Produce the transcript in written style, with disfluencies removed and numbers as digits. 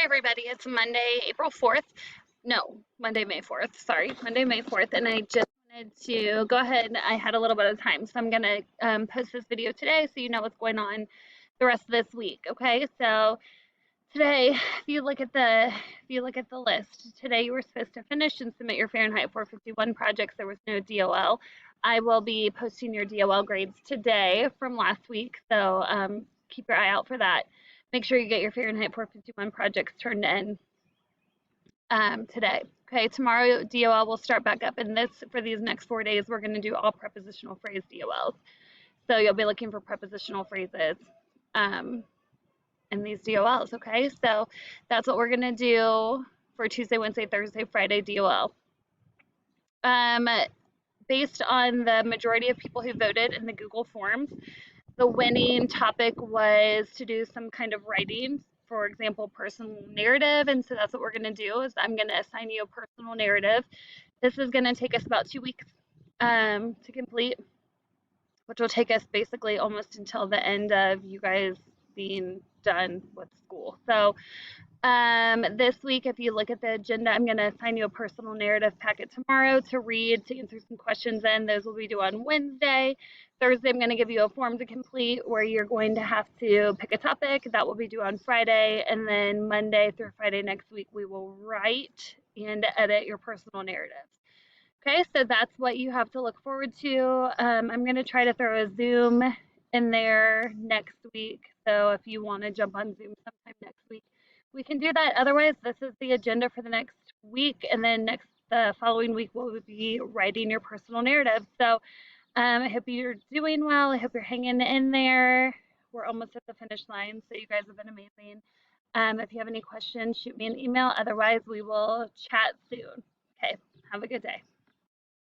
Hi everybody, it's Monday, April 4th. No, Monday, May 4th. Sorry, Monday, May 4th. And I just wanted to go ahead. I had a little bit of time, so I'm going to post this video today so you know what's going on the rest of this week. Okay, so today, if you look at the list, today you were supposed to finish and submit your Fahrenheit 451 projects. There was no DOL. I will be posting your DOL grades today from last week, so keep your eye out for that. Make sure you get your Fahrenheit 451 projects turned in today. Okay, tomorrow DOL will start back up, and for these next 4 days, we're going to do all prepositional phrase DOLs. So you'll be looking for prepositional phrases in these DOLs. Okay, so that's what we're going to do for Tuesday, Wednesday, Thursday, Friday DOL. Based on the majority of people who voted in the Google Forms, the winning topic was to do some kind of writing, for example, personal narrative. And so that's what we're going to do is I'm going to assign you a personal narrative. This is going to take us about 2 weeks to complete, which will take us basically almost until the end of you guys being done with school. So this week, if you look at the agenda, I'm going to assign you a personal narrative packet tomorrow to read, to answer some questions in. Those will be due on Wednesday. Thursday, I'm going to give you a form to complete where you're going to have to pick a topic. That will be due on Friday. And then Monday through Friday next week, we will write and edit your personal narratives. Okay, so that's what you have to look forward to. I'm going to try to throw a Zoom in there next week. So if you want to jump on Zoom sometime next week, we can do that. Otherwise, this is the agenda for the next week. And then the following week, we'll be writing your personal narrative. So I hope you're doing well. I hope you're hanging in there. We're almost at the finish line. So you guys have been amazing. If you have any questions, shoot me an email. Otherwise, we will chat soon. Okay, have a good day.